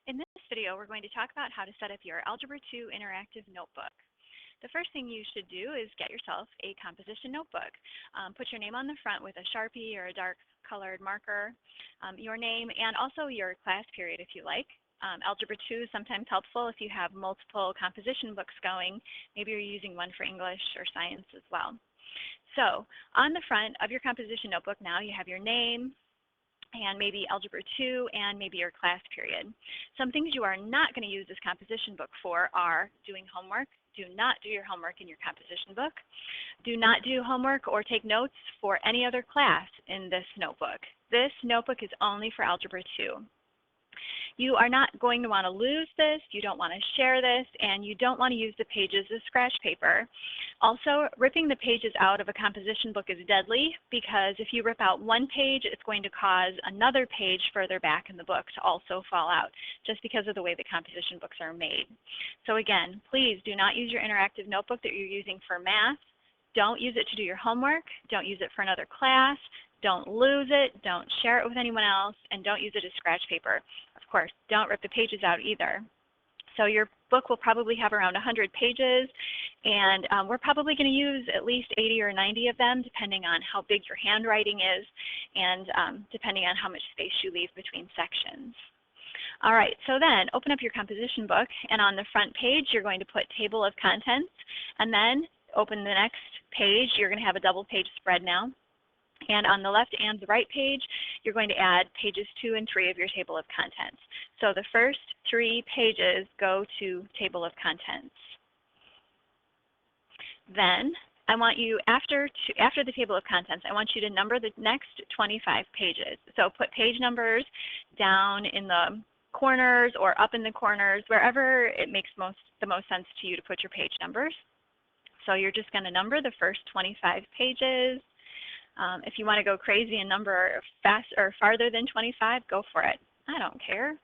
In this video, we're going to talk about how to set up your Algebra 2 interactive notebook. The first thing you should do is get yourself a composition notebook. Put your name on the front with a Sharpie or a dark colored marker, your name, and also your class period if you like. Algebra 2 is sometimes helpful if you have multiple composition books going. Maybe you're using one for English or science as well. So on the front of your composition notebook now you have your name, and maybe Algebra 2, and maybe your class period. Some things you are not going to use this composition book for are doing homework. Do not do your homework in your composition book. Do not do homework or take notes for any other class in this notebook. This notebook is only for Algebra 2. You are not going to want to lose this, you don't want to share this, and you don't want to use the pages as scratch paper. Also, ripping the pages out of a composition book is deadly because if you rip out one page, it's going to cause another page further back in the book to also fall out, just because of the way the composition books are made. So again, please do not use your interactive notebook that you're using for math. Don't use it to do your homework. Don't use it for another class. Don't lose it, don't share it with anyone else, and don't use it as scratch paper. Of course, don't rip the pages out either. So your book will probably have around 100 pages, and we're probably going to use at least 80 or 90 of them, depending on how big your handwriting is, and depending on how much space you leave between sections. All right, so then open up your composition book, and on the front page, you're going to put table of contents, and then open the next page. You're going to have a double page spread now. And on the left and the right page, you're going to add pages 2 and 3 of your table of contents. So the first 3 pages go to table of contents. Then I want you, after the table of contents, I want you to number the next 25 pages. So put page numbers down in the corners or up in the corners, wherever it makes the most sense to you to put your page numbers. So you're just going to number the first 25 pages. If you want to go crazy and number fast or farther than 25, go for it. I don't care.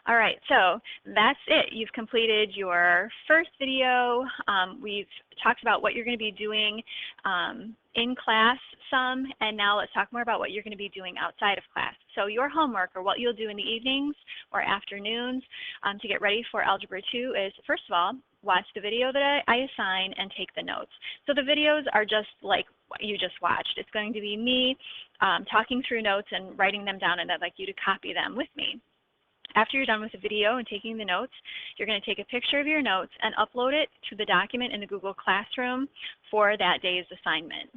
All right, so that's it. You've completed your first video. We've talked about what you're going to be doing in class some, and now let's talk more about what you're going to be doing outside of class. So your homework, or what you'll do in the evenings or afternoons to get ready for Algebra 2 is, first of all, watch the video that I assign and take the notes. So the videos are just like what you just watched. It's going to be me talking through notes and writing them down, and I'd like you to copy them with me. After you're done with the video and taking the notes, you're going to take a picture of your notes and upload it to the document in the Google Classroom for that day's assignment.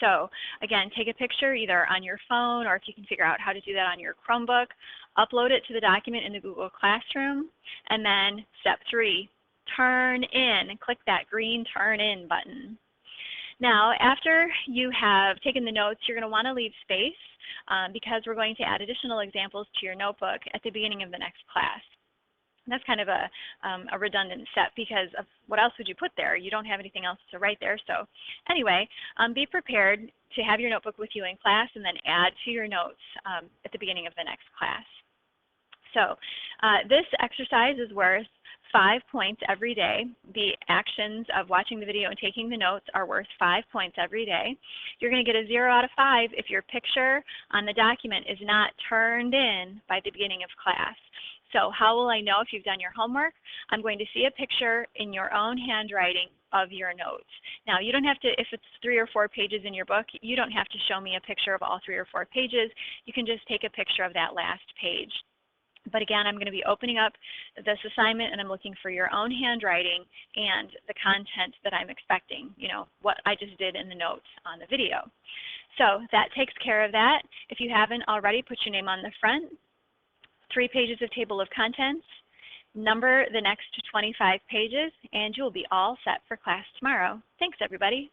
So again, take a picture either on your phone, or if you can figure out how to do that on your Chromebook, upload it to the document in the Google Classroom, and then step 3, turn in, and click that green turn in button. Now, after you have taken the notes, you're going to want to leave space because we're going to add additional examples to your notebook at the beginning of the next class. And that's kind of a redundant step because of what else would you put there? You don't have anything else to write there. So anyway, be prepared to have your notebook with you in class and then add to your notes at the beginning of the next class. So this exercise is worth 5 points every day. The actions of watching the video and taking the notes are worth 5 points every day. You're going to get a 0 out of 5 if your picture on the document is not turned in by the beginning of class. So how will I know if you've done your homework? I'm going to see a picture in your own handwriting of your notes. Now, you don't have to, if it's 3 or 4 pages in your book, you don't have to show me a picture of all 3 or 4 pages. You can just take a picture of that last page. But again, I'm going to be opening up this assignment, and I'm looking for your own handwriting and the content that I'm expecting, you know, what I just did in the notes on the video. So that takes care of that. If you haven't already, put your name on the front, 3 pages of table of contents, number the next 25 pages, and you'll be all set for class tomorrow. Thanks, everybody.